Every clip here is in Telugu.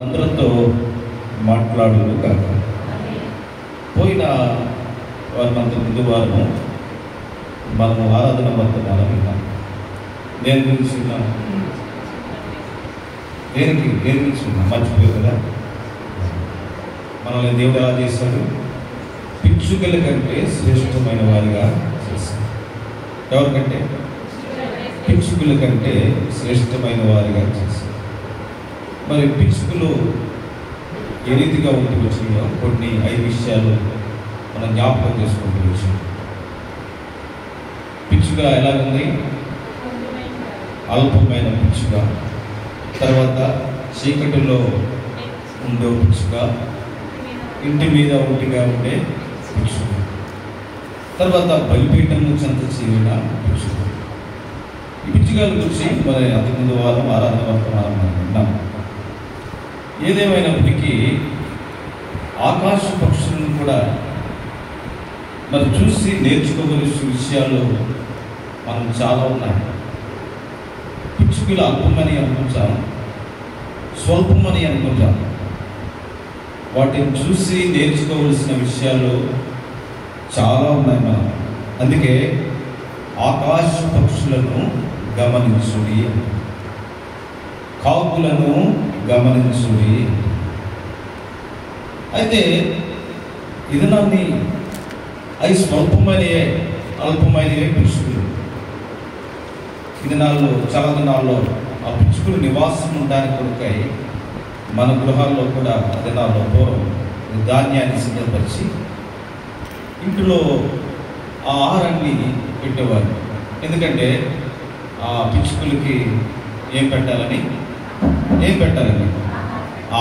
అందరితో మాట్లాడును కాక. పోయిన వారినంత ముందు వారము మనము ఆరాధన వర్తమానం విన్నాం. దేని గురించి విన్నాం? దేని గురించి విన్నాం? మర్చిపోయారు కదా. మనల్ని దేవుడు ఎలా చేశాడు? పిచ్చుకల కంటే శ్రేష్టమైన వారిగా చేశాడు. ఎవరికంటే? పిచ్చుకల కంటే శ్రేష్టమైన వారిగా చేశాడు. మరి పిచ్చుకలు ఏ రీతిగా ఉంటూ వచ్చినాయో కొన్ని 5 విషయాలు మనం జ్ఞాపకం చేసుకుంటూ వచ్చాం. పిచ్చుక ఎలా ఉంది? అల్పమైన పిచ్చుక. తర్వాత చీకటిలో ఉండే పిచ్చుక, ఇంటి మీద ఒంటిగా ఉండే పిచ్చుక, తర్వాత బలిపీఠము చెంత చేరిన పిచ్చుక. ఈ పిచ్చుకల గురించి మరి అంతకుముందు వారం ఆరాధన వర్తమానం మనం విన్నాం. ఏదేమైనప్పటికీ ఆకాశ పక్షులను కూడా మరి చూసి నేర్చుకోవలసిన విషయాలు మనం చాలా ఉన్నాయి. పిచ్చుకలు అల్పమని అనుకుంటాం, స్వల్పమని అనుకుంటాం. వాటిని చూసి నేర్చుకోవలసిన విషయాలు చాలా ఉన్నాయి మనం. అందుకే ఆకాశ పక్షులను గమనించుడి, కాకులను గమనించుడి. అయితే ఈ దినాన్ని అవి స్వల్పమైనయే, అల్పమైనవే పిచ్చుకలు. ఈ దినాల్లో చాలా దినాల్లో ఆ పిచ్చుకలు నివాసం ఉండడానికి కొరకై మన గృహాల్లో కూడా దినాల్లో పూర్వం ధాన్యాన్ని సిద్ధపరిచి ఇంటిలో ఆ ఆహారాన్ని పెట్టేవారు. ఎందుకంటే ఆ పిచ్చుకలకి ఏం పెట్టాలని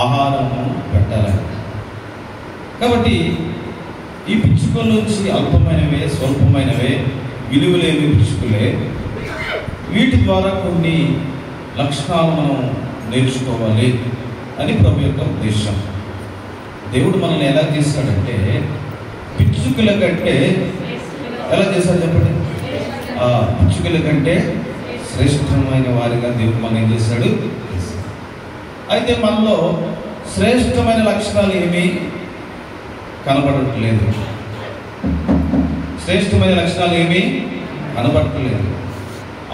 ఆహారము పెట్టాలని. కాబట్టి ఈ పిచ్చుకల నుంచి అల్పమైనవే, స్వల్పమైనవే, విలువలేని పిచ్చుకలే. వీటి ద్వారా కొన్ని లక్షణాలు మనం నేర్చుకోవాలి అని ప్రభు యొక్క ఉద్దేశం. దేవుడు మనల్ని ఎలా చేశాడంటే పిచ్చుకల కంటే ఎలా చేశాడు చెప్పండి? పిచ్చుకల కంటే శ్రేష్టమైన వారిగా దేవుడు మనం ఏం చేశాడు? అయితే మనలో శ్రేష్టమైన లక్షణాలు ఏమీ కనబడట్లేదు. శ్రేష్టమైన లక్షణాలు ఏమీ కనబడట్లేదు.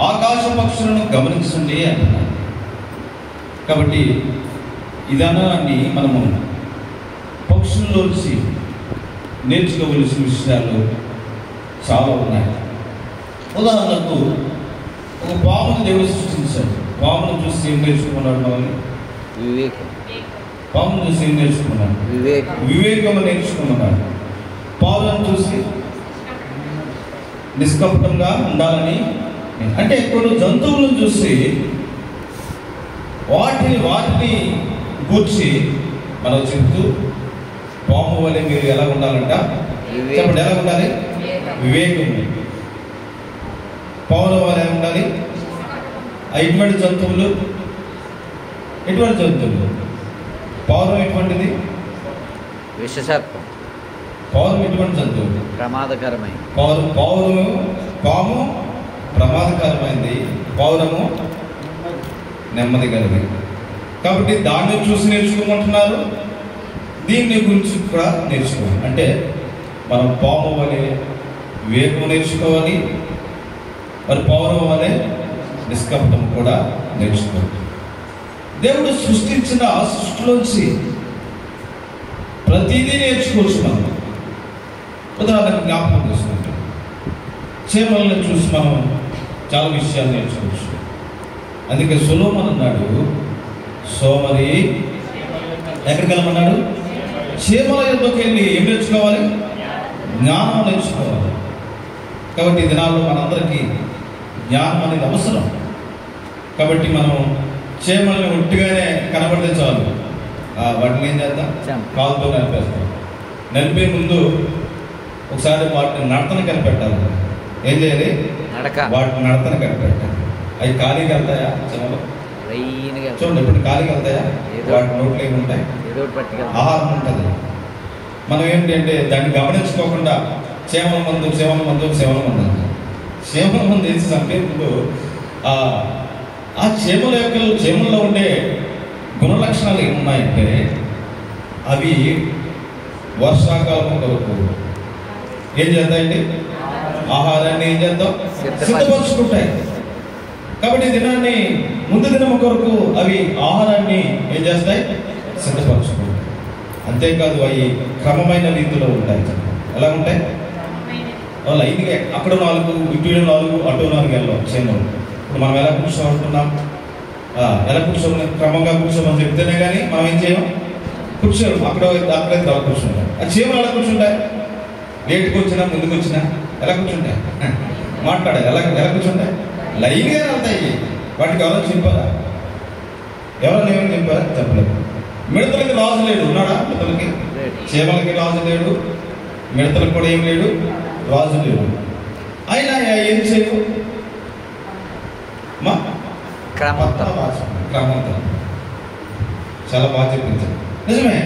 ఆకాశ పక్షులను గమనించండి అంటున్నారు. కాబట్టి ఇదనాన్ని మనము పక్షుల్లోంచి నేర్చుకోవలసిన విషయాలు చాలా ఉన్నాయి. ఉదాహరణకు ఒక పామును దేవుడు సృష్టించాడు. పామును చూసి ఏం నేర్చుకున్నాడు? మనల్ని పామును చూసి ఏం నేర్చుకున్నాడు? వివేకము నేర్చుకున్నాడు. పాములను చూసి నిష్కపటంగా ఉండాలని. అంటే కొన్ని జంతువులను చూసి వాటిని గూర్చి మనం చెప్తూ పాము వలె మీరు ఎలా ఉండాలంట చెప్పండి. ఎలా ఉండాలి? వివేకం. పాముల వలె ఉండాలి. ఎటువంటి జంతువులు? పౌరం ఎటువంటిది? విషసర్పం. పౌరం ఎటువంటి జంతువు? ప్రమాదకరమైంది. పాము ప్రమాదకరమైంది, పౌరము నెమ్మది కలిగి. కాబట్టి దాన్ని చూసి నేర్చుకోమంటున్నారు, దీన్ని గురించి కూడా నేర్చుకోవాలి. అంటే మనం పాము వలె వివేకం నేర్చుకోవాలి, మరి పౌరం వలె నిష్కపటం కూడా నేర్చుకోవాలి. దేవుడు సృష్టించిన ఆ సృష్టిలోంచి ప్రతిదీ నేర్చుకోవచ్చు మనం. ఉదాహరణకు జ్ఞాపకం చేసుకుంటాం. చేమలను చూసి మనం చాలా విషయాలు నేర్చుకోవచ్చు. అందుకే సొలొమోను అన్నాడు, సోమరి ఎక్కడికి వెళ్ళమన్నాడు? చేమల యొద్దకు వెళ్ళి ఏం నేర్చుకోవాలి? జ్ఞానం నేర్చుకోవాలి. కాబట్టి ఈ దినాల్లో మనందరికీ జ్ఞానం అనేది అవసరం. కాబట్టి మనం చేమల్ని ఒట్టిగానే కనబడితే చాలు, వాటిని ఏం చేద్దాం? కాలుతో నలిపేస్తాం. నలిపే ముందు ఒకసారి వాటిని నడతను కనిపెట్టాలి. ఏం చేయాలి? వాటిని నడతను కనిపెట్టాలి. అవి ఖాళీకి వెళ్తాయా? చేమలు చూడండి, ఇప్పుడు ఖాళీకి వెళ్తాయా? వాటి నోట్లు ఏమి ఉంటాయి? ఆహారం ఉంటుంది. మనం ఏంటంటే దాన్ని గమనించుకోకుండా చేమల మందు వేసి చంపే ముందు ఆ చీమల యొక్క చీమల్లో ఉండే గుణలక్షణాలు ఏమున్నాయంటే అవి వర్షాకాలం కొరకు ఏం చేస్తాయండి? ఆహారాన్ని ఏం చేద్దాం? సిద్ధపరుచుకుంటాయి. కాబట్టి దినాన్ని ముందు దినం కొరకు అవి ఆహారాన్ని ఏం చేస్తాయి? సిద్ధపరుచుకుంటాయి. అంతేకాదు అవి క్రమమైన రీతిలో ఉంటాయి. ఎలా ఉంటాయి? లైన్గా అక్కడ 4, ఇటు 4, అటు 4 వెళ్ళాం చేను. ఇప్పుడు మనం ఎలా కూర్చోమంటున్నాం? ఎలా కూర్చోమని క్రమంగా కూర్చోమని చెప్తేనే కానీ మనం ఏం చేయం? కూర్చోరు. అక్కడే కూర్చుంటాం. ఆ చీమలు ఎలా కూర్చుంటాయి? లేట్కి వచ్చినా ముందుకు వచ్చినా ఎలా కూర్చుంటాయి? మాట్లాడాలి. ఎలా కూర్చుంటాయి? లైన్గా వెళ్తాయి. వాటికి ఎవరైనా చెప్పారా? ఎవరైనా ఏమైనా చెప్పారా? చెప్పలేదు. మిడతలకి రాజు లేడు. ఉన్నాడా? మిడతలకి, చీమలకి రాజు లేడు, మిడతలకు కూడా ఏం లేడు, రాజు లేడు. అయినా ఏం చేయవు? క్రమంతో చాలా బాగా చెప్పించారు. నిజమే,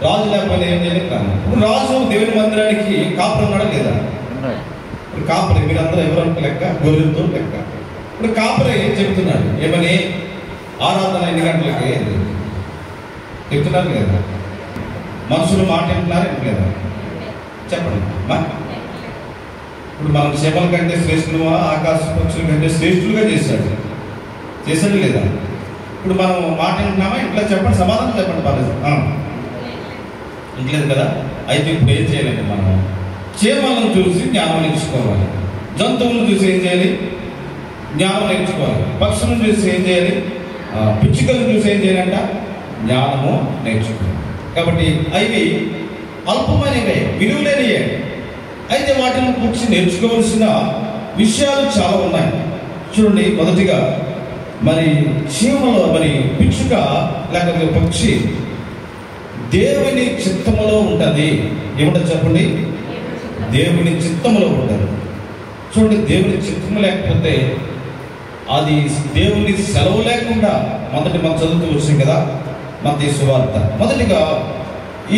రాజు లేకపోతే ఏం చేయాలి? క్రమం. ఇప్పుడు రాజు దేవుని మందిరానికి కాపురం ఉన్నాడా లేదా? ఇప్పుడు కాపరి మీరందరూ ఎవరంటే లెక్క, గొర్రెలతో లెక్క. ఇప్పుడు కాపరి ఏం చెప్తున్నాడు? ఏమని? ఆరాధన 8 గంటలకి చెప్తున్నారు లేదా? మనుషులు మాట వింటున్నారు లేదా? చెప్పండి. ఇప్పుడు మనం చేపల కంటే శ్రేష్ఠులుగా, ఆకాశ పక్షుల కంటే శ్రేష్ఠులుగా చేశాడు లేదా? ఇప్పుడు మనం మాట వింటున్నామా? ఇంట్లో చెప్పండి, సమాధానం చెప్పండి. పర్లేదు, ఇంట్లేదు కదా? అయితే ఇప్పుడు ఏం చేయాలండి? మనం చీమలను చూసి జ్ఞానం నేర్చుకోవాలి. జంతువులను చూసి ఏం చేయాలి? జ్ఞానం నేర్చుకోవాలి. పక్షులను చూసి ఏం చేయాలి? పిచ్చుకలను చూసి ఏం చేయాలంట? జ్ఞానము నేర్చుకోవాలి. కాబట్టి అవి అల్పమైనవే, విలువలేనివే. అయితే వాటిని గురించి నేర్చుకోవాల్సిన విషయాలు చాలా ఉన్నాయి. చూడండి, మొదటిగా మరి చీమలో పిచ్చుక లేకపోతే పక్షి దేవుని చిత్తములో ఉంటుంది. ఏమంటారు చెప్పండి? దేవుని చిత్తములో ఉంటుంది. చూడండి, దేవుని చిత్తము లేకపోతే అది దేవుని సెలవు లేకుండా మొదటి మనం చదువుతూ వచ్చింది కదా మత్తయి సువార్త. మొదటిగా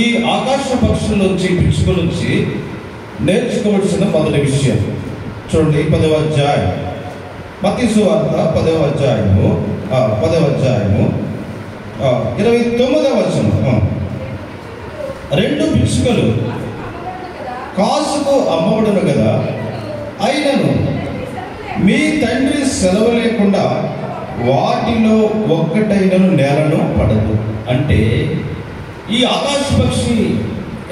ఈ ఆకాశ పక్షుల నుంచి, పిచ్చుకల నుంచి నేర్చుకోవాల్సిన మొదటి విషయం చూడండి, 10వ అధ్యాయం మత్తయి సువార్త 10వ అధ్యాయము 29వ వచనం. 2 పిచ్చుకలు కాసుకు అమ్మబడును కదా, అయినను మీ తండ్రి సెలవు లేకుండా వాటిలో ఒక్కటైనను నేలను పడదు. అంటే ఈ ఆకాశ పక్షి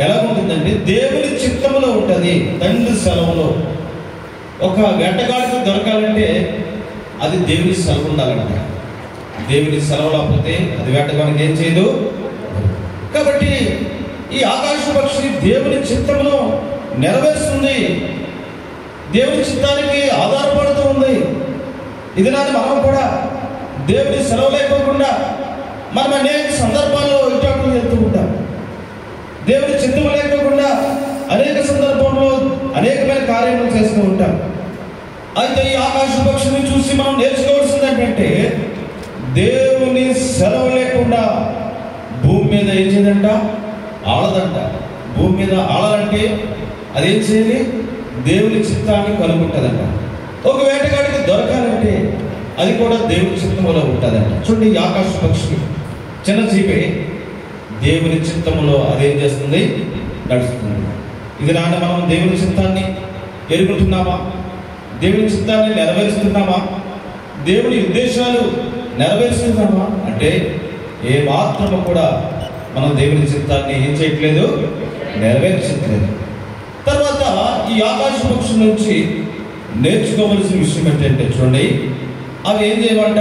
ఎలా ఉంటుందంటే దేవుని చిత్తములో ఉంటుంది. తండ్రి సెలవులో. ఒక వేటగాడికి దొరకాలంటే అది దేవుని సెలవు ఉండాలంట. దేవుని సెలవు లేకపోతే అది వేటగాడికి ఏం చేయదు. కాబట్టి ఈ ఆకాశ పక్షి దేవుని చిత్తములో నెరవేరుస్తుంది, దేవుని చిత్తానికి ఆధారపడుతూ ఉంది. ఇది నాది మనం కూడా దేవుని సెలవు లేకోకుండా మనం అనేక సందర్భాల్లో ఇటు వెళ్తూ ఉంటాం. దేవుని చిత్తము లేకోకుండా అనేక సందర్భంలో అనేకమైన కార్యక్రమాలు చేస్తూ ఉంటాం. అయితే ఈ ఆకాశ పక్షిని చూసి మనం నేర్చుకోవాల్సింది ఏంటంటే దేవుని సెలవు లేకుండా భూమి మీద ఏం చేయదంట? ఆడదంట. భూమి మీద ఆడాలంటే అదేం చేయాలి? దేవుని చిత్తాన్ని కనుక్కుంటుందంట. ఒక వేటగాడికి దొరకాలంటే అది కూడా దేవుని చిత్తములో ఉంటుందంట. చూడండి, ఈ ఆకాశ పక్షి చిన్న జీవే దేవుని చిత్తములో అదేం చేస్తుంది? నడుస్తుంది. ఇది నాన్న మనం దేవుని చిత్తాన్ని ఎరుగుతున్నామా? దేవుని చిత్తాన్ని నెరవేరుస్తున్నామా? దేవుని ఉద్దేశాలు నెరవేరుస్తున్నామా? అంటే ఏ మాత్రము కూడా మనం దేవుని చిత్తాన్ని ఏం చేయట్లేదు, నెరవేర్చట్లేదు. తర్వాత ఈ ఆకాశ పక్షుల నుంచి నేర్చుకోవలసిన విషయం ఏంటంటే చూడండి, అవి ఏం చేయమంట?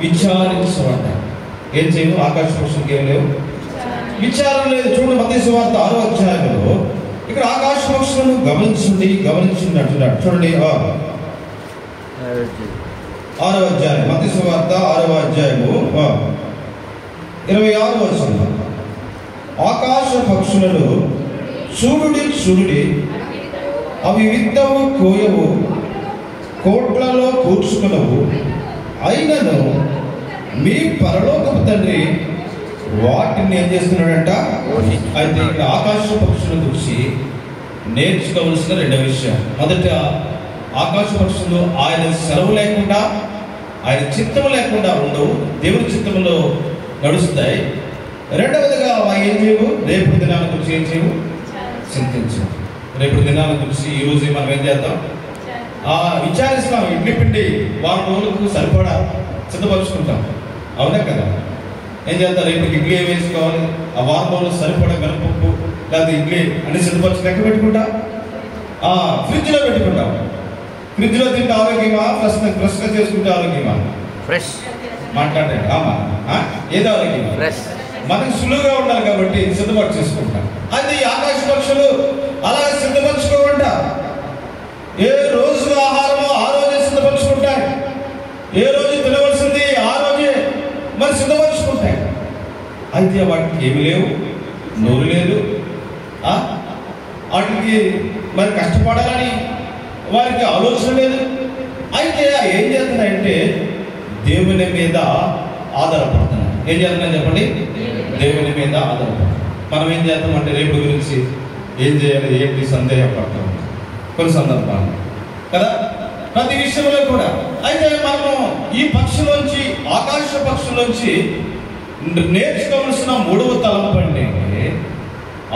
విచారించమంట. ఏం చేయవు? ఆకాశ పక్షులకి ఏం లేవు, విచారం లేదు. చూడండి, మత్తయి సువార్త 6వ అధ్యాయంలో ఇక్కడ ఆకాశ పక్షులను గమనించండి అంటున్నాడు. చూడండి, 6వ అధ్యాయం మత్తయి సువార్త 6వ అధ్యాయము 26వ వచనం. ఆకాశ పక్షులను చూడుడి, అవి విత్తవు, కోయవు, కోట్లలో కూర్చుకునవు, అయినను మీ పరలోకపు తండ్రి వాటిని ఏం చేస్తున్నాడంట? అయితే ఇక్కడ ఆకాశ పక్షుల గురించి నేర్చుకోవలసిన 2వ విషయం. మొదట, ఆకాశ పక్షులు ఆయన సెలవు లేకుండా, ఆయన చిత్తము లేకుండా ఉండవు. దేవుని చిత్తములో నడుస్తాయి. రెండవదిగా ఏం చేయవు, రేపు దినాల గురించి ఏం చేయవు, చింతించు. రేపు దినాల గురించి ఈరోజు మనం ఏం చేద్దాం, విచారిస్తాం. ఇడ్లీ పిండి వారం రోజులకు సరిపడా సిద్ధపరుచుకుంటాం, అవునా కదా? ఏం చేద్దాం, రేపు ఇడ్లీ ఏం వేసుకోవాలి, ఆ వారం రోజులు సరిపడా మినపప్పు లేదా ఇడ్లీ అన్ని సిద్ధపరిచి లెక్క పెట్టుకుంటాం, ఫ్రిడ్జ్లో పెట్టుకుంటాం. ఫ్రిడ్జ్లో తింటే ఆరోగ్యమా, ఫ్రెష్గా చేసుకుంటే ఆరోగ్యమా? ఫ్రెష్ మాట్లాడండి. ఏది ఆరోగ్యం? ఫ్రెష్. మనకి సులువుగా ఉండాలి కాబట్టి సిద్ధపరచు చేసుకుంటాం. అది ఆకాశ పక్షులు అలా సిద్ధపరచుకోకుండా ఏ రోజు ఆహారమో ఆ రోజే సిద్ధపరచుకుంటాయి. ఏ రోజు తినవలసింది ఆ రోజే మరి సిద్ధపరచుకుంటాయి. అయితే వాటికి ఏమి లేవు, నోరు లేదు, వాటికి మరి కష్టపడాలని వారికి ఆలోచన లేదు. అయితే ఏం చేస్తున్నాయంటే దేవుని మీద ఆధారపడుతున్నాయి. ఏం చేస్తున్నాయి చెప్పండి? దేవుని మీద ఆధారపడుతున్నాయి. మనం ఏం చేస్తామంటే రేపు గురించి ఏం చేయాలి ఏంటి సందేహపడతాం కొన్ని సందర్భాలు కదా, ప్రతి విషయంలో కూడా. అయితే మనము ఈ పక్షులోంచి, ఆకాశ పక్షులోంచి నేర్చుకోవలసిన మూడవ తలంపు అంటే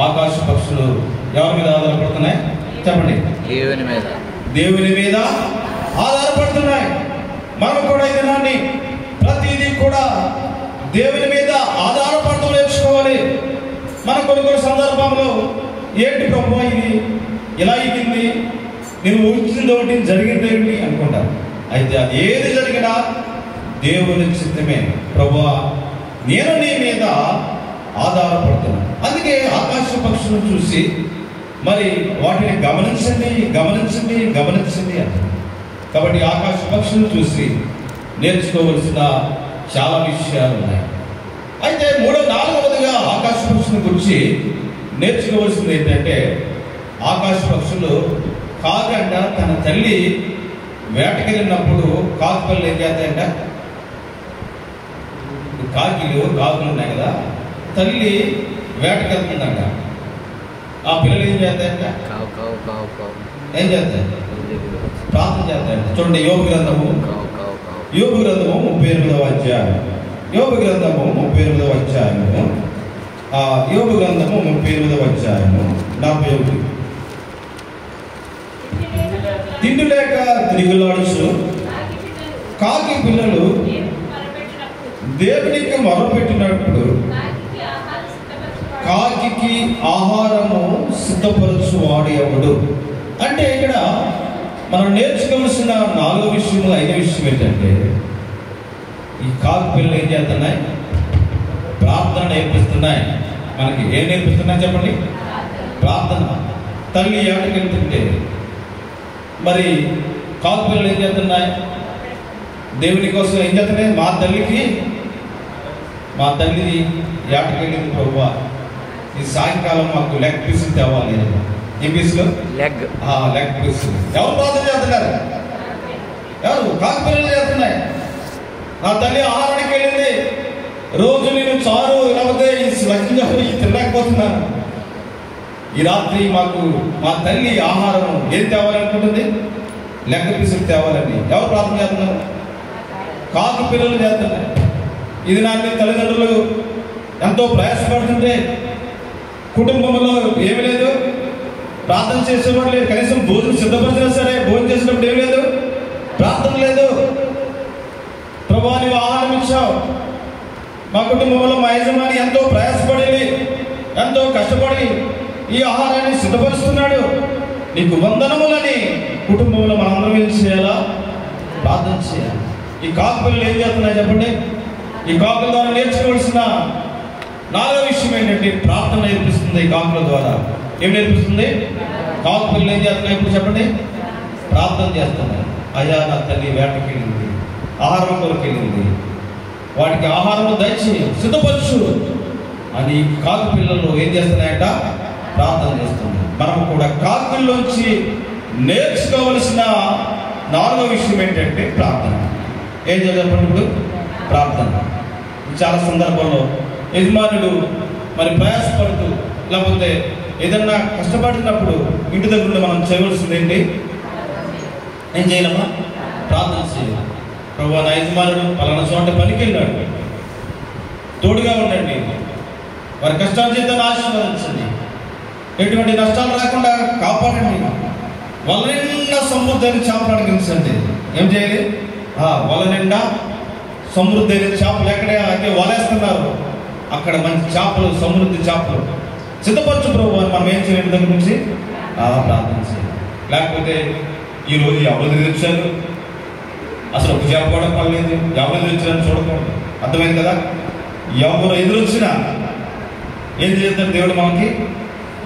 ఆకాశ పక్షులు ఎవరి మీద ఆధారపడుతున్నాయి చెప్పండి? దేవుని మీద. దేవుని మీద ఆధారపడుతున్నాయి. మనం కూడా ఈ దినాన్ని ప్రతిదీ కూడా దేవుని మీద ఆధారపడటం నేర్చుకోవాలి. మన కొన్ని సందర్భంలో ఏంటి ప్రభువా ఇది ఇలా ఇచ్చింది, నేను ఊహించింది ఒకటి జరిగింది ఏంటి అనుకుంటాను. అయితే అది ఏది జరిగినా దేవుని చిత్తమే. ప్రభువా నేను నీ మీద ఆధారపడుతున్నాను. అందుకే ఆకాశ పక్షులను చూసి మరి వాటిని గమనించండి గమనించండి గమనించండి అంటారు. కాబట్టి ఆకాశ పక్షులను చూసి నేర్చుకోవలసిన చాలా విషయాలు ఉన్నాయి. అయితే నాలుగవదిగా ఆకాశ పక్షుల గురించి నేర్చుకోవాల్సింది ఏంటంటే, ఆకాశ పక్షులు కాకంట తన తల్లి వేటకెళ్ళినప్పుడు కాకులు ఏం చేస్తాయంట, కాకులు ఉన్నాయి కదా, తల్లి వేటకెళ్తుందంట. ఆ పిల్లలు ఏం చేస్తాయంట, ఏం చేస్తాయి, ప్రార్థన చేస్తాయంట. చూడండి యోబు గ్రంథము 38వ అధ్యాయం. యోబు గ్రంథము 38వ అధ్యాయము. యోబు గ్రంథము 38వ అధ్యాయము 41. తిండి లేక తిరుగులాడుచు కాకి పిల్లలు దేవునికి మొరపెట్టినప్పుడు కాకి ఆహారము సిద్ధపరచువాడు ఎవడు అంటే, ఇక్కడ మనం నేర్చుకోవాల్సిన 4వ విషయము 5వ విషయం ఏంటంటే, ఈ కాకి పిల్లలు ఏం చేస్తున్నాయి, ప్రార్థన నేర్పిస్తున్నాయి. మనకి ఏం నేర్పిస్తున్నాయి చెప్పండి? ప్రార్థన. తల్లి ఏటకెళ్తుంటే మరి కాకి పిల్లలు ఏం చేస్తున్నాయి, దేవుని కోసం ఏం చేస్తున్నాయి, మా తల్లిది ఏటకెళ్ళింది ప్రభువా, ఈ సాయంకాలం మాకు లెగ్ పీసులు తేవాలి. ఏ పీసులు? లెగ్ పీసులు. ఎవరు ప్రార్థన చేస్తున్నారు? ఎవరు? కాకి పిల్లలు చేస్తున్నాయి. నా తల్లి ఆహారానికి వెళ్ళింది, రోజు నేను చారు లేకపోతే ఈ తినలేకపోతున్నాను, ఈ రాత్రి మాకు మా తల్లి ఆహారం ఏం తేవాలనుకుంటుంది, లెక్క పీసులు తేవాలని. ఎవరు ప్రార్థన చేస్తున్నారు? కాకి పిల్లలు చేస్తున్నారు. ఇది నాకు తల్లిదండ్రులు ఎంతో ప్రయాసపడుతుంటే కుటుంబంలో ఏమి లేదు, ప్రార్థన చేసేవాడు లేదు, కనీసం భోజనం సిద్ధపరిచినా సరే భోజనం చేసినప్పుడు ఏమి లేదు, ప్రార్థన లేదు. ప్రభువా నీవు ఆహారం ఇచ్చావు, మా కుటుంబంలో మా యజమాని ఎంతో ప్రయాసపడి ఎంతో కష్టపడి ఈ ఆహారాన్ని సిద్ధపరుస్తున్నాడు, నీకు వందనములని కుటుంబంలో మనందరం ఏం చేయాలా, ప్రార్థన చేయాలి. ఈ కాకులు ఏం చేస్తున్నాయి చెప్పండి? ఈ కాకుల ద్వారా నేర్చుకోవాల్సిన 4వ విషయం ఏంటంటే, ప్రార్థన నేర్పిస్తుంది. ఈ కాకుల ద్వారా ఏం నేర్పిస్తుంది? కాకులు ఏం చేస్తున్నాయి ఇప్పుడు చెప్పండి? ప్రార్థన చేస్తున్నాయి. అయ్యా నా తల్లి వేటకి వెళ్ళింది, ఆహారం కొరకు వెళ్ళింది, వాటికి ఆహారం దయచి సిద్ధపరచు అని కాకు పిల్లలు ఏం చేస్తున్నాయంట, ప్రార్థన చేస్తున్నాయి. మనం కూడా కాకుల్లోంచి నేర్చుకోవలసిన 4వ విషయం ఏంటంటే ప్రార్థన. ఏం చెప్పండి ఇప్పుడు? ప్రార్థన. చాలా సందర్భంలో యజమానుడు మరి ప్రయాసపడుతూ లేకపోతే ఏదన్నా కష్టపడుతున్నప్పుడు ఇంటి దగ్గర నుండి మనం చేయవలసింది ఏంటి? ఏం చేయాలమ్మా? ప్రార్థన చేయాలి. ప్రభువా నా యజమానుడు పలానా చోట పనికి వెళ్ళాడు, తోడుగా ఉండండి, వారి కష్టాల జీతాన్ని ఆశీర్వదించండి, ఎటువంటి నష్టాలు రాకుండా కాపాడండి. వల నిండా సమృద్ధి చేపలు అడిగించండి. ఏం చేయాలి? వల నిండా సమృద్ధి అయిన చేపలు ఎక్కడే వలేస్తున్నారు అక్కడ మంచి చేపలు, సమృద్ధి చేపలు సిద్ధపరచు ప్రభు అని మనం ఏం చేయాలి? దగ్గర నుంచి ప్రార్థన చేయాలి. లేకపోతే ఈరోజు ఎవరు తెచ్చారు, అసలు ఒక చేప కూడా పడలేదు, ఎవరు తెచ్చారని చూడకూడదు. అర్థమైంది కదా? ఎవరు ఎదురొచ్చినా ఏం చేస్తాడు దేవుడు? మనకి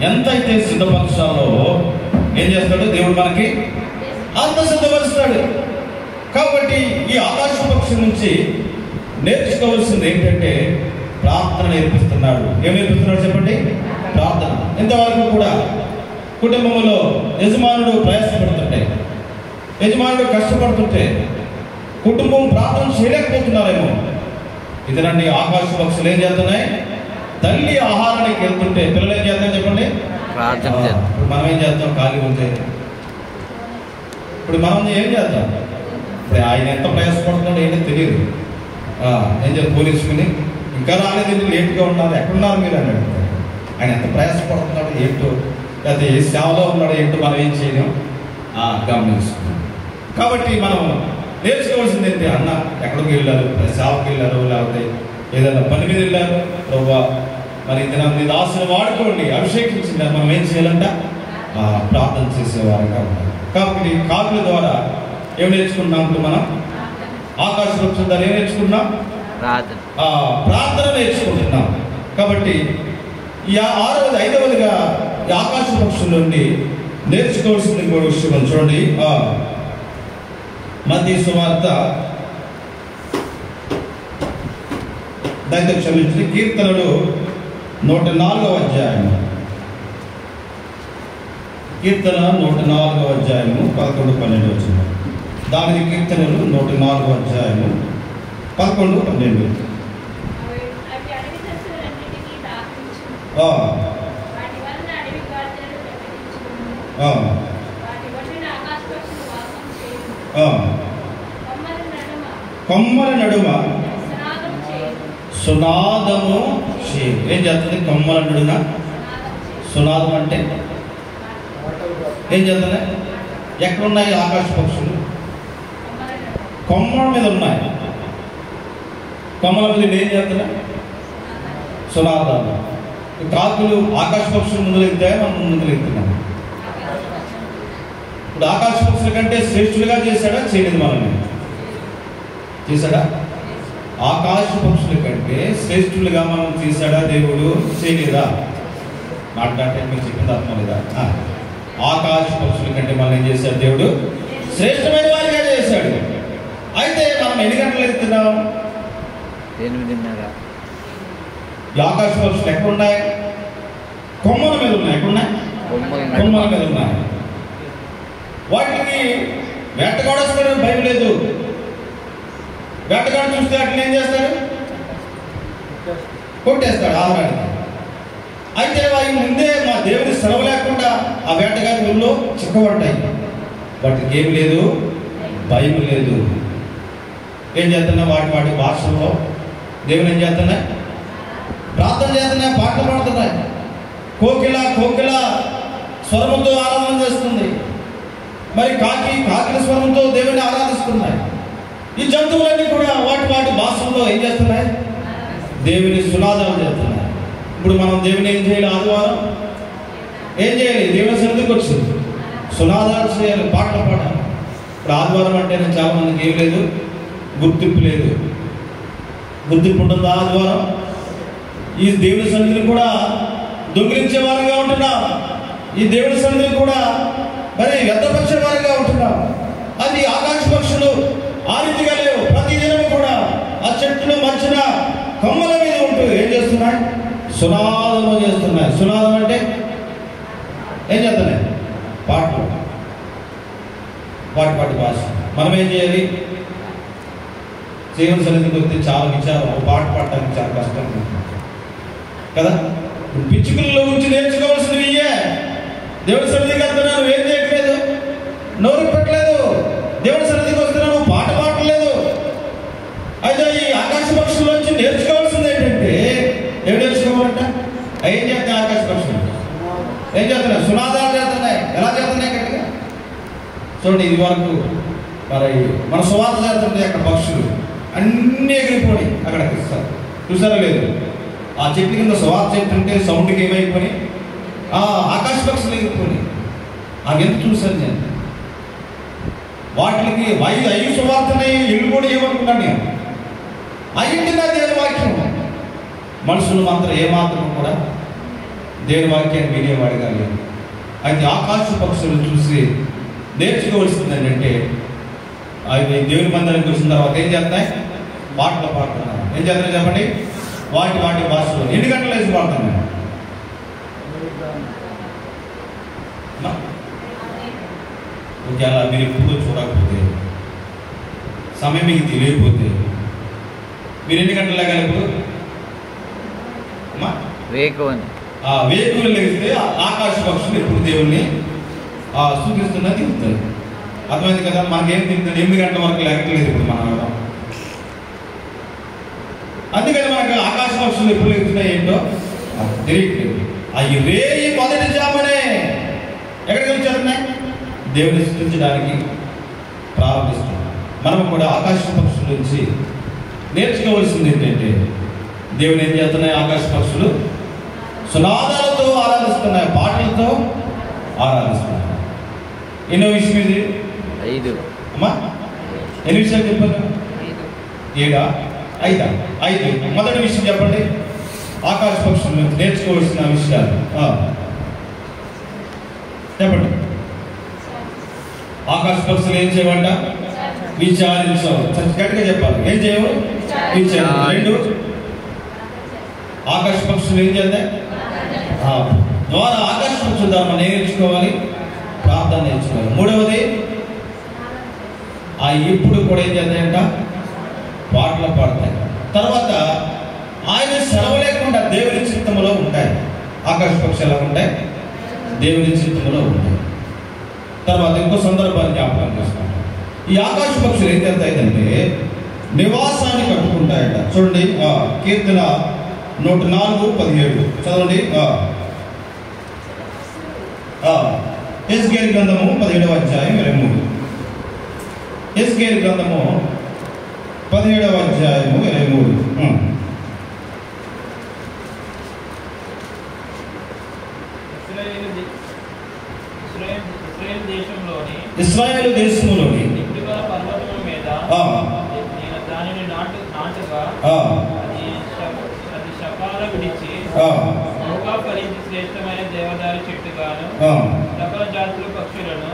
ఎంత అయితే సిద్ధపరచాలో ఏం చేస్తాడు దేవుడు? మనకి అంత సిద్ధపరుస్తాడు. కాబట్టి ఈ ఆకాశ పక్షి నుంచి నేర్చుకోవాల్సింది ఏంటంటే ప్రార్థన నేర్పిస్తున్నాడు. ఏం నేర్పిస్తున్నాడు చెప్పండి? ప్రార్థన. ఇంతవరకు కూడా కుటుంబంలో యజమానుడు ప్రయాసపడుతుంటే, యజమానుడు కష్టపడుతుంటే కుటుంబం ప్రార్థన చేయలేకపోతున్నారేమో. ఇతరండి ఆకాశ పక్షులు ఏం చేస్తున్నాయి? తల్లి ఆహారానికి వెళ్తుంటే పిల్లలు ఏం చేస్తాం చెప్పండి? ఇప్పుడు మనం ఏం చేస్తాం? ఖాళీ ఉంటే ఇప్పుడు మనం ఏం చేస్తాం? ఇప్పుడు ఆయన ఎంత ప్రయాసపడుతున్నాడో ఏంటో తెలియదు. ఏం చేస్తాం? పోలీసుకుని ఇంకా రాలేదు, లేట్గా ఉన్నారు, ఎక్కడున్నారు మీరు అన్నాడు. ఆయన ఎంత ప్రయాసపడుతున్నాడు ఏంటో, లేకపోతే ఏ సేవలో ఉన్నాడో ఏంటో మనం ఏం చేయలేం, గమనిస్తున్నాం. కాబట్టి మనం నేర్చుకోవాల్సింది ఏంటి? అన్న ఎక్కడికి వెళ్ళారు? సేవకి వెళ్ళారు, లేకపోతే ఏదైనా పని మీద వెళ్ళారు. ప్రభా మరి నీ దాసుని వాడుకోండి, అభిషేకించింది. మనం ఏం చేయాలంట? ప్రార్థన చేసేవారుగా ఉండాలి. కాబట్టి కాకుల ద్వారా ఏం నేర్చుకున్నాం? ఇప్పుడు మనం ఆకాశ పక్షుల ద్వారా ఏం నేర్చుకున్నాం? ప్రార్థన నేర్చుకుంటున్నాం. కాబట్టి ఈ 6వది 5వదిగా ఈ ఆకాశ పక్షుల నుండి నేర్చుకోవాల్సింది ఇంకో విషయం చూడండి. మత్తయి సువార్త దయతో క్షమించి కీర్తనలు 104వ అధ్యాయము, కీర్తన 104వ అధ్యాయము 11-12 వచ్చింది. దాని కీర్తనలు 104వ అధ్యాయము 11-12. కొమ్మల నడుమ సునాదము ఏం చేస్తుంది? కొమ్మల నడుమ సునాదం అంటే ఏం చేస్తున్నాయి? ఎక్కడున్నాయి ఆకాశ పక్షులు? కొమ్మల మీద ఉన్నాయి. కొమ్మల మీద ఏం చేస్తున్నాయి? సునాదాలు. కాకులు ఆకాశ పక్షులు ముందుకు ఎత్తాయి, మనం ముందుకు ఎత్తున్నాం. ఇప్పుడు ఆకాశ పక్షుల కంటే శ్రేష్ఠులుగా చేశాడా? చేయలేదు. మనల్ని చేశాడా? ఆకాశ పక్షుల కంటే శ్రేష్ఠులుగా మనం చేశాడా దేవుడు? చేయలేదా? మాట్లాడితే మీరు చెప్పింది అర్థం లేదా? ఆకాశ పక్షుల కంటే మనం ఏం చేశాడు దేవుడు? శ్రేష్టమైన వారిగా చేశాడు. అయితే మనం ఎన్ని గంటలు ఎత్తున్నాం? 8:30. ఈ ఆకాశ పక్షులు ఎక్కడున్నాయి? కొమ్మల మీద ఉన్నాయి. ఎక్కడున్నాయి? కొమ్మల మీద ఉన్నాయి. వాటికి వేటగాడొస్తాడు, భయం లేదు. వేటగాడు చూస్తే వాటిని ఏం చేస్తాడు? కొట్టేస్తాడు ఆహారానికి. అయితే వాటి ముందే మా దేవుని సెలవు లేకుండా ఆ వేటగాడి ఊళ్ళో చిక్కబడ్డాయి. వాటికి ఏం లేదు, భయం లేదు. ఏం చేస్తున్నా? వాటి భాషల్లో దేవుని ఏం చేస్తున్నాయి? ప్రార్థన చేస్తున్నాయి, పాటలు పాడుతున్నాయి. కోకిల స్వరముతో ఆరాధన చేస్తుంది. మరి కాకిల స్వరంతో దేవుని ఆరాధిస్తున్నాయి. ఈ జంతువులన్నీ కూడా వాటి భాషల్లో ఏం చేస్తున్నాయి? దేవుని సునాదాలు చేస్తున్నాయి. ఇప్పుడు మనం దేవుని ఏం చేయాలి? ఆదివారం ఏం చేయాలి? దేవుని సన్నిధికి వచ్చింది సునాదాలు చేయాలి, పాటలు పాడాలి. ఇప్పుడు ఆదివారం అంటే చాలా మందికి ఏం లేదు, గుర్తింపు లేదు. గుర్తింపు ఉంటుందా? ఆదివారం ఈ దేవుని సన్నిధిని కూడా దొంగిలించే వారిగా ఉంటున్నాం. ఈ దేవుని సన్నిధిని కూడా మరి వ్యర్థపరిచే వారిగా ఉంటున్నాం. అది ఆకాశ పక్షులు ఆ రీతిగా లేవు. ప్రతిదినం కూడా ఆ చెట్లు మధ్యన కొమ్మల మీద ఉంటూ ఏం చేస్తున్నాయి? సునాదము చేస్తున్నాయి. సునాదం అంటే ఏం చేస్తున్నాయి? పాటలు, వాటి భాష. మనం ఏం చేయాలి? దేవుని సన్నిధికి వస్తే చాలా విచారం. ఒక పాట పాడటానికి చాలా కష్టం కదా. పిచ్చుకల్లో గురించి నేర్చుకోవాల్సినవి ఇయ్యే. దేవుని సన్నిధికి వెళ్తున్నాను, ఏం చేయట్లేదు, నోరు పెట్టలేదు. దేవుని సన్నిధికి వస్తున్నాను, పాట పాడలేదు. అయితే ఈ ఆకాశ పక్షుల నుంచి నేర్చుకోవాల్సింది ఏంటంటే ఏం చేస్తున్నాయి? ఆకాశ పక్షులు ఏం చేస్తున్నాయి? సునాదాలు చేస్తున్నాయి. ఎలా చేస్తున్నాయి? గట్టిగా చూడండి. ఇది వరకు మరి మన సువార్త చేస్తుంటే అక్కడ పక్షులు అన్నీ ఎగిరిపోయి అక్కడ ఇస్తారు. చూసారా లేదు? ఆ చెట్టు కింద సువార్త చెప్తుంటే సౌండ్కి ఏమైపోయి ఆకాశ పక్షులు ఎగిరిపోయి అవి ఎంత చూశాను నేను. వాటికి అయ్యి సువార్తని ఇల్లు కూడా ఏమనుకున్నాను నేను. అయ్యింది నా దేవుని వాక్యం. మనుషులు మాత్రం ఏమాత్రం కూడా దేవుని వాక్యాన్ని వినేవాడుగా లేదు. అయితే ఆకాశ పక్షులు చూసి నేర్చుకోవాల్సింది ఏంటంటే అవి దేవుని మందిరానికి వచ్చిన తర్వాత ఏం చేస్తాయి? పాటలు పాడుతున్నారు. ఏం చేస్తారో చెప్పండి. వాటి భాషలో ఎన్ని గంటలు వేసి పాడుతున్నాయి? ఒకవేళ మీరు ఎప్పుడూ చూడకపోతే, సమయం మీకు తెలియకపోతే మీరు ఎన్ని గంటలు లేగాలి? ఇప్పుడు వేకులు లేస్తే ఆకాశ పక్షులు ఎప్పుడు దేవుణ్ణి స్తుతిస్తున్నా తిరుగుతాయి. అర్థమైంది కదా? మనకేం తిరుగుతుంది? 8 గంటల వరకు లేకట్లేదు ఇప్పుడు మనం. అందుకని మనకు ఆకాశ పక్షులు ఎప్పుడు లేకుతున్నాయి ఏంటో తెలియట్లేదు. అవి రేయి మొదటి జామునే ఎక్కడికి వచ్చేస్తున్నాయి? దేవుని స్తుతించడానికి ప్రారంభిస్తున్నాం. మనం కూడా ఆకాశ పక్షుల నుంచి నేర్చుకోవాల్సింది ఏంటంటే దేవుని ఏం చేస్తున్నాయి? ఆకాశ పక్షులు సునాదాలతో ఆరాధిస్తున్నాయి, పాటలతో ఆరాధిస్తున్నాయి. ఎన్నో విషయం ఇది? 5 అమ్మా ఎన్ని విషయాలు చెప్పారు? 7 5. మొదటి విషయం చెప్పండి. ఆకాశ పక్షుల నుంచి నేర్చుకోవాల్సిన విషయాలు చెప్పండి. ఆకాశ పక్షులు ఏం చేయమంట? విచారించవు. గట్టిగా చెప్పాలి. ఏం చేయవు? విచారించు. 2 ఆకాశ పక్షులు ఏం చేద్దాం ద్వారా ఆకాశ పక్షుల ద్వారా మనం నేర్చుకోవాలి, ప్రార్థన నేర్చుకోవాలి. 3వది ఇప్పుడు కూడా ఏం చేద్దాయంట? పాటలు పాడతాయి. తర్వాత ఆయన సెలవు లేకుండా దేవుని చిత్తములో ఉంటాయి. ఆకాశ పక్షులు ఎలా ఉంటాయి? దేవుని చిత్తములో ఉంటాయి. తర్వాత ఇంకో సందర్భాన్ని జ్ఞాపకం చేస్తాం. ఈ ఆకాశ పక్షులు ఏం చేస్తాయంటే నివాసాన్ని కట్టుకుంటాయట. చూడండి కీర్తన 104:17 చదవండి. యెహెజ్కేలు గ్రంథము 17వ అధ్యాయం 23. యెహెజ్కేలు గ్రంథము 17వ అధ్యాయము 23. ఇశ్రాయేలు దేశములోని పర్వతముల మీద దానిని నాటుగా అది శపాల విడిచి ఫలించి శ్రేష్టమైన దేవదారు చెట్టుగాను సకల జాతుల పక్షులను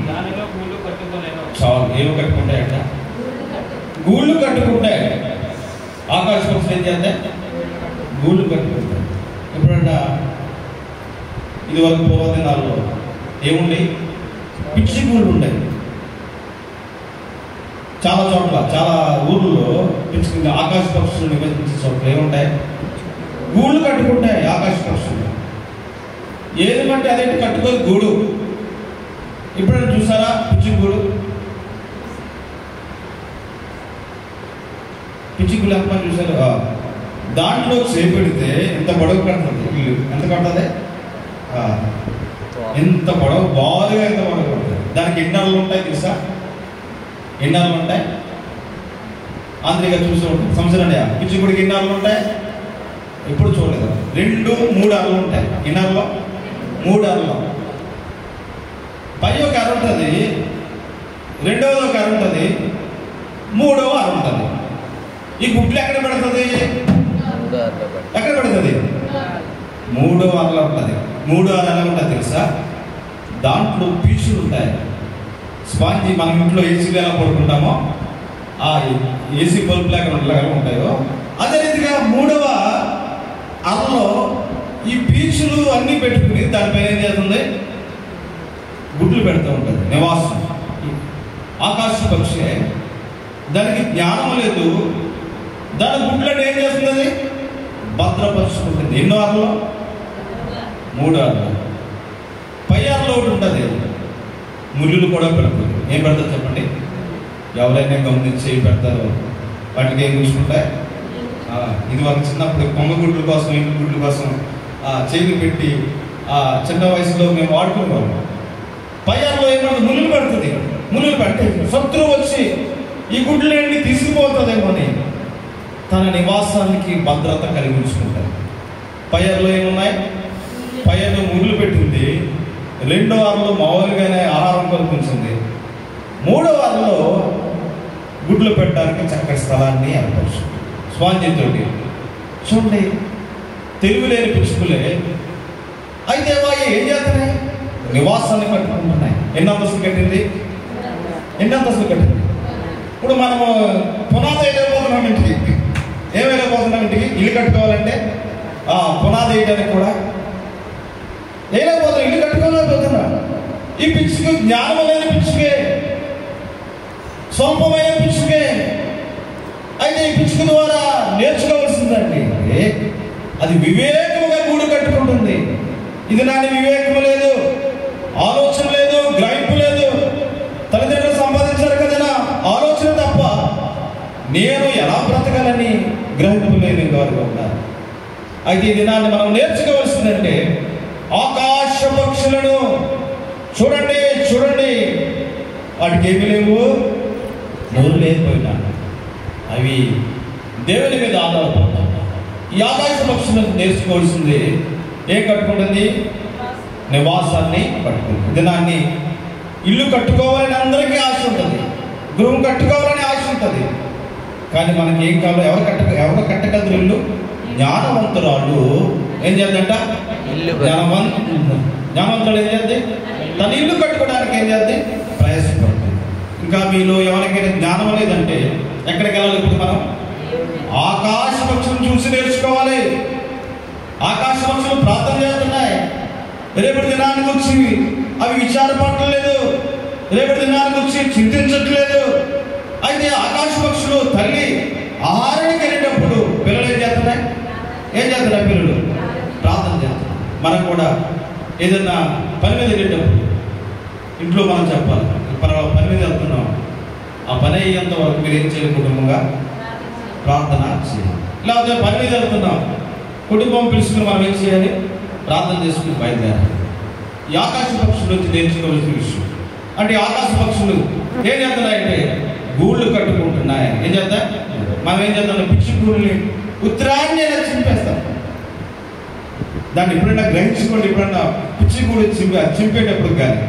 దానిలో గూళ్ళు కట్టుకునేను. ఏమి కట్టుకుంటాయంట? గూళ్ళు కట్టుకుంటాయి. ఆకాశ పక్షులు ఏం చేస్తాయి? గూళ్ళు కట్టుకుంటాయి. ఎప్పుడంటే ఇది వరకు పూర్వదినాల్లో ఏముండే? పిచ్చి గూళ్ళు ఉంటాయి. చాలా చోట్ల, చాలా ఊర్లలో పిచ్చి ఆకాశ పక్షులు నివసించే చోట్ల ఏముంటాయి? గూళ్ళు కట్టుకుంటాయి ఆకాశ పక్షులు. ఏదంటే అదేంటి? కట్టుకోదు గూడు. ఇప్పుడు చూసారా పిచ్చి గూడు? పిచ్చి గూడు ఎంత చూసారు? దాంట్లో చేపెడితే ఎంత పొడవు కడుతుంది ఇల్లు? ఎంత కడుతుంది? ఎంత పొడవు, బాగా ఎంత పొడవు కడుతుంది. దానికి ఎన్నర్లు ఉంటాయి తెలుసా? ఎన్నర్లు ఉంటాయి. ఆంధ్రిగా చూసి ఉంటుంది. సంవత్సరండి పిచ్చి గుడికి ఎన్నర్లు ఉంటాయి? ఎప్పుడు చూడలేదు. 2-3 అరలు ఉంటాయి. ఇన్నర్లో 3 అరలు. పై ఒక అర ఉంటుంది, రెండవ ఒక అర ఉంటుంది, 3వ అర ఉంటుంది. ఈ గుడ్లు ఎక్కడ పడుతుంది? ఎక్కడ పడుతుంది? 3వ అరలో ఉంటుంది. 3వ అర ఎలా ఉంటుంది తెలుసా? దాంట్లో పీచులు ఉంటాయి. స్పాంజీ మనం ఇంట్లో ఏసీలు ఎలా పడుకుంటామో ఆ ఏసీ బల్బులు ఎక్కడ ఉంటాయో అదే రీతిగా 3వ అరలో ఈ పీచులు అన్నీ పెట్టుకుని దానిపైన ఏం చేస్తుంది? గుడ్లు పెడుతూ ఉంటుంది. నివాసం. ఆకాశ పక్షి దానికి జ్ఞానం లేదు. దాని గుడ్లను ఏం చేస్తుంది? భద్రపరుచుకుంటుంది. ఎన్నో అరలో? 3 అరలు. పై అరలో ఒకటి ఉంటుంది, ముళ్ళు కూడా పెడుతుంది. ఏం పెడతారు చెప్పండి? ఎవరైనా గమనించి పెడతారు. వాటికి ఏం చూసుకుంటాయి? ఇది వాళ్ళకి చిన్నప్పుడు కొమ్మ గుడ్ల కోసం, ఇంటి గుడ్ల కోసం చేతులు పెట్టి చిన్న వయసులో మేము వాడుకునేవాళ్ళం. పయ్యాల్లో ఏమన్నా ముళ్ళు పెడుతుంది, ముళ్ళు పెట్టి శత్రువు వచ్చి ఈ గుడ్లన్నీ తీసుకుపోతుందేమో అని తన నివాసానికి భద్రత కలిగించుకుంటారు. పయ్యాల్లో ఏమున్నాయి? పయ్యాల్లో ముళ్ళు పెట్టింది. 2వ వారంలో మామూలుగానే ఆహారం కల్పించింది. 3వ వారంలో గుడ్లు పెట్టడానికి చక్కటి స్థలాన్ని ఏర్పరుచుకుంది స్వాంజీతోటి. చూడండి, తెలివి లేని పిచ్చుకులే. అయితే అవి ఏం చేస్తున్నాయి? నివాసాన్ని కట్టుకుంటున్నాయి. ఎన్ని అంతస్తులు కట్టింది? ఇప్పుడు మనము పునాది వేయలేకపోతున్నాం ఇంటికి. ఏం వేయలేకపోతున్నాం ఇంటికి? ఇల్లు కట్టుకోవాలంటే పునాది వేయడానికి కూడా వేయలేకపోతున్నాం, ఇల్లు కట్టుకోలేకపోతున్నా. ఈ పిచ్చుకు జ్ఞానం లేని పిచ్చుకే, స్వల్పమైన పిచ్చుకే. అయితే ఈ పిచ్చుక ద్వారా నేర్చుకోవాల్సిందండి, అది వివేకముగా గూడు కట్టుకుంటుంది. ఇది నాని వివేకము లేదు, ఆలోచన లేదు, గ్రహింపు లేదు. తల్లిదండ్రులు సంపాదించారు కదా ఆలోచన తప్ప నేను ఎలా బ్రతకాలని గ్రహింపు లేని వారుగా ఉన్నారు. అయితే ఈ దినాన్ని మనం నేర్చుకోవాల్సిందంటే ఆకాశ పక్షులను చూడండి, వాటికి ఏమి లేవు, నోరు లేకపోయినా అవి దేవుని మీద ఆధారపడతాయి. ఈ ఆకాశ పక్షులను నేర్చుకోవాల్సింది ఏం కట్టుకుంటుంది? నివాసాన్ని కట్టుకుంటుంది. దినాన్ని ఇల్లు కట్టుకోవాలని అందరికీ ఆశ ఉంటుంది, గృహం కట్టుకోవాలని ఆశ ఉంటుంది. కానీ మనకి ఏం కావాలో ఎవరు కట్టగలరు? ఇల్లు. జ్ఞానవంతురాలు ఏం చేద్దంట? జ్ఞానవంతురాలు ఏం చేద్ది? తన ఇల్లు కట్టుకోవడానికి ఏం చేద్ది? ప్రయాసపడుతుంది. ఇంకా మీలో ఎవరికైనా జ్ఞానం లేదంటే ఎక్కడికి వెళ్ళాలి? ఇప్పుడు మనం ఆకాశ పక్షులను చూసి నేర్చుకోవాలి. ఆకాశ పక్షులు ప్రార్థన చేస్తున్నాయి. రేపటి దినానికి వచ్చి అవి విచారపడలేదు, రేపటి దినానికి వచ్చి చింతించట్లేదు. అయితే ఆకాశ పక్షులు తల్లి ఆహారానికి వెళ్ళేటప్పుడు పిల్లలు ఏం చేస్తున్నాయి? పిల్లలు ప్రార్థన చేస్తున్నారు. మనం కూడా ఏదన్నా పని మీద వెళ్ళేటప్పుడు ఇంట్లో మనం చెప్పాలి, పని మీద వెళ్తున్నాం, ఆ పని అయ్యేంత వరకు మీరు ఏం చేయాలి? కుటుంబంగా ప్రార్థన చేయాలి. లేకపోతే పని మీద వెళ్తున్నాం, కుటుంబం పిలుచుకుని మనం ఏం చేయాలి? ప్రార్థన చేసుకుని బయలుదేరాలి. ఈ ఆకాశ పక్షుల నుంచి నేర్చుకోవాల్సిన విషయం అంటే ఆకాశ పక్షులు ఏం చేస్తున్నాయంటే గూళ్ళు కట్టుకుంటున్నాయి. ఏం చేద్దాం? మనం ఏం చేద్దాం? పిచ్చి గూళ్ళని ఉత్తరాన్ని చింపేస్తాం. దాన్ని ఎప్పుడైనా గ్రహించుకోండి. ఎప్పుడైనా పిచ్చి గూడు చింపేటప్పుడు కానీ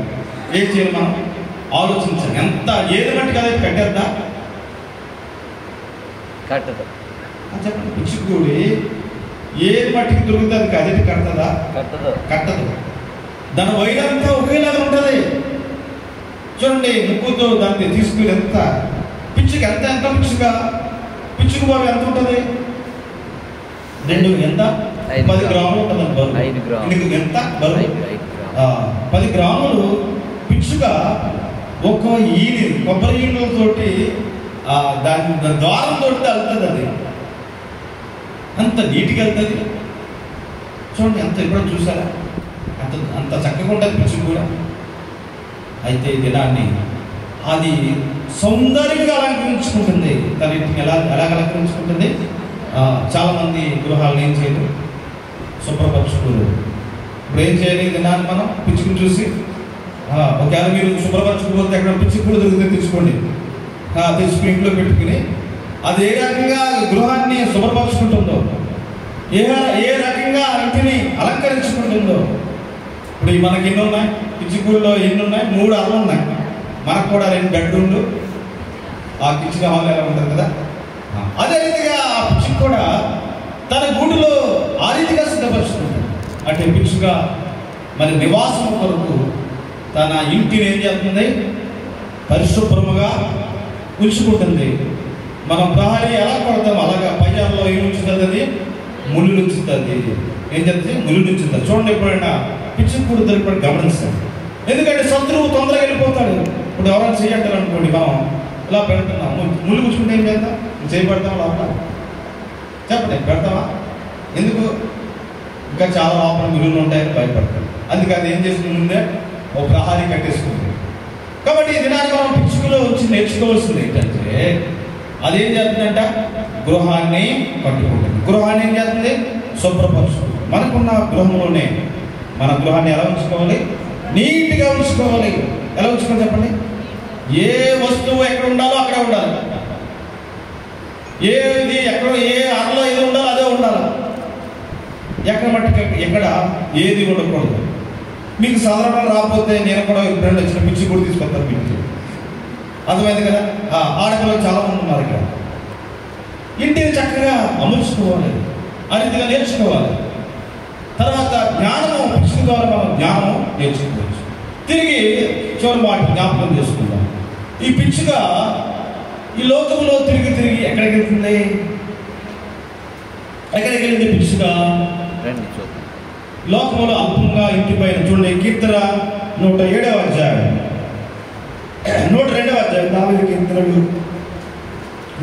ఏం చేయాలి? మనం ఆలోచించాలి. ఎంత ఏది మట్టి కదా కట్టేద్దా? కట్టదు. చెప్పండి, పిచ్చి గూడి ఏది మట్టికి దొరుకుతుంది కదటి కడతదా? కట్టదు. దాని వైరంతా ఒకేలాగా ఉంటుంది. చూడండి, ముక్కుతో దాన్ని తీసుకుని ఎంత పిచ్చుక ఎంత పిచ్చుకు బరువు ఎంత ఉంటుంది? 10 గ్రాములు ఉంటుంది బరువు. ఎంత బరువు? 10 గ్రాములు పిచ్చుక ఒక కొబ్బరి ఈనుతోటి దాని ద్వారం తోటి వెళ్తుంది. అది అంత నీట్గా వెళ్తుంది. చూడండి, ఎంత ఎప్పుడో చూసారా? అంత చక్కగా ఉంటుంది పిచ్చుక కూడా. అయితే ఈ దినాన్ని అది సౌందర్యంగా అలంకరించుకుంటుంది. తన ఇంటిని ఎలా అలంకరించుకుంటుంది? చాలామంది గృహాలను ఏం చేయదు? శుభ్రపరచుకోరు. ఇప్పుడు ఏం చేయాలి? ఈ దినాన్ని మనం పిచ్చుకుని చూసి ఒకవేళ మీరు శుభ్రపరచుకోకపోతే ఎక్కడ పిచ్చుకు కూడా దొరికితే తెచ్చుకోండి. తెచ్చుకుని ఇంట్లో పెట్టుకుని అది ఏ రకంగా గృహాన్ని శుభ్రపరచుకుంటుందో, ఏ రకంగా ఇంటిని అలంకరించుకుంటుందో. ఇప్పుడు మనకి ఎన్ని ఉన్నాయి? పిచ్చిగూళ్ళలో ఎన్ని ఉన్నాయి? 3 అర్లు ఉన్నాయి. మనకు కూడా 2 బెడ్రూమ్లు, ఆ కిచెన్ హాల్ ఎలా ఉంటుంది కదా. అదే రీతిగా ఆ పిచ్చుకు కూడా తన గూడులో ఆ రీతిగా సిద్ధపరుచుకుంటుంది. అంటే పిచ్చుగా మరి నివాసం కొరకు తన ఇంటిని ఏం చేస్తుంది? పరిశుభ్రముగా ఉంచుకుంటుంది. మనం ప్రహరీ ఎలా కొడతాం అలాగా పయ్యాల్లో ఏం ఉంచుతుంది? అది ముళ్ళు ఉంచుతుంది. ఏం చేస్తుంది? ముళ్ళు ఉంచుతుంది. చూడండి, ఎప్పుడైనా పిచ్చి కూడా దొరికినప్పుడు గమనిస్తాడు. ఎందుకంటే శత్రువు తొందరగా వెళ్ళిపోతాడు. ఇప్పుడు ఎవరైనా చేయంటారు అనుకోండి, మనం ఇలా పెడుతున్నాం, ముళ్ళు కూర్చుంటే ఏం చేద్దాం? చేయబడతాం లోపల? చెప్పండి, పెడతావా? ఎందుకు? ఇంకా చాలా లోపల ముళ్ళు ఉంటాయని భయపడతాడు. అందుకే అది ఏం చేస్తుంది? ముందే ఒక ప్రహారీ కట్టేసుకుంటుంది. కాబట్టి ఈ దినాన్ని మనం పిచ్చుకలో వచ్చి నేర్చుకోవాల్సింది ఏంటంటే అదేం చేస్తుందంట? గృహాన్ని కట్టుకుంటుంది. గృహాన్ని ఏం చేస్తుంది? శుభ్రపరుచుకుంటుంది. మనకున్న గృహంలోనే మన గృహాన్ని ఎలా ఉంచుకోవాలి? నీట్గా ఉంచుకోవాలి. ఎలా ఉంచుకోవాలి చెప్పండి? ఏ వస్తువు ఎక్కడ ఉండాలో అక్కడే ఉండాలి. ఏది ఎక్కడ ఏ అరలో ఏది ఉండాలో అదే ఉండాలి. ఎక్కడ మట్టుకు ఎక్కడ ఏది ఉండకూడదు. మీకు సాధారణ రాకపోతే నేను కూడా ఎప్పుడైనా వచ్చిన పిచ్చి కూడా తీసుకొస్తాను. మీకు అర్థమైంది కదా? ఆడపిల్లలు చాలా మంది ఉన్నారు ఇక్కడ. ఇంటిని చక్కగా అమర్చుకోవాలి, ఆ రీతిగా నేర్చుకోవాలి. తర్వాత జ్ఞానము పిచ్చుక ద్వారా మనం జ్ఞానం నేర్చుకోవచ్చు. తిరిగి చివరి మాట జ్ఞాపకం చేసుకుందాం. ఈ పిచ్చుక ఈ లోకంలో తిరిగి తిరిగి ఎక్కడికి వెళ్తుంది? ఎక్కడికి వెళ్ళింది పిచ్చుక? లోకంలో అల్పంగా ఇంటి పైన చూడండి. కీర్తన 107వ అధ్యాయం 102వ అధ్యాయం దావీదు కీర్తనలు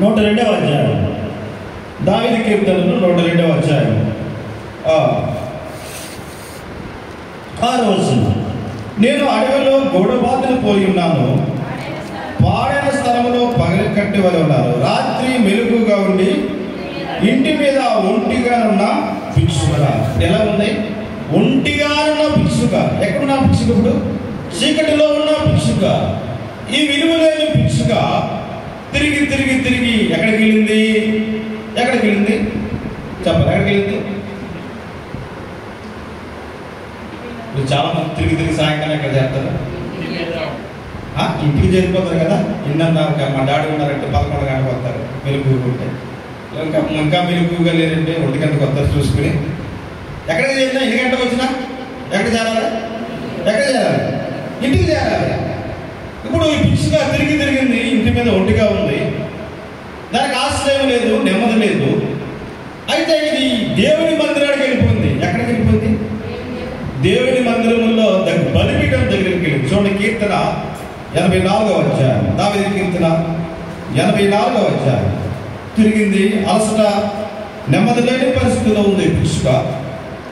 102వ అధ్యాయం దావీదు కీర్తనలు 102వ అధ్యాయం 6వ వచనం. నేను అడవిలో గూఢబాతులు పోయి ఉన్నాను, పాడైన స్థలంలో పగలి కట్టి వలె ఉన్నారు. రాత్రి మెలుగుగా ఉండి ఇంటి మీద ఒంటిగా ఉన్న పిచ్చుక. ఎలా ఉంది? ఒంటిగా ఉన్న పిచ్చుక. ఎక్కడున్న పిచ్చుక? ఇప్పుడు చీకటిలో ఉన్న పిచ్చుక. ఈ విలువలేని పిచ్చుక తిరిగి తిరిగి తిరిగి ఎక్కడికి వెళ్ళింది? ఎక్కడికి వెళ్ళింది చెప్పాలి? ఎక్కడికి వెళ్ళింది? మీరు చాలా మంది తిరిగి తిరిగి సాయంకాలం ఎక్కడ చేస్తారు? ఇంటికి చేరిపోతారు కదా. ఇన్నన్నారు మా డాడీ ఉన్నారంటే 11 గంటలకు వస్తారు మెలుగుగా ఉంటే. ఇంకా మెలుగుగా లేదంటే 1 గంటకు వస్తారు చూసుకుని. ఎక్కడికి చేరినా 8 గంటలకు వచ్చినా ఎక్కడ చేరాలి? ఎక్కడ చేరాలి? ఇంటికి చేరాలి. ఇప్పుడు ఈ పిచ్చుగా తిరిగి తిరిగింది, ఇంటి మీద ఒంటిగా ఉంది, దానికి ఆశ్రయం లేదు, నెమ్మది లేదు. అయితే ఇది దేవుని మందిరానికి వెళ్ళిపోయింది. ఎక్కడికి వెళ్ళిపోయింది? దేవుని మందిరంలో బలిపీఠం దగ్గరికి వెళ్ళింది. చూడండి కీర్తన 84వ అధ్యాయం, దావీదు కీర్తన 84వ అధ్యాయం. తిరిగింది, అలసట, నెమ్మది లేని పరిస్థితిలో ఉంది పిచ్చుక.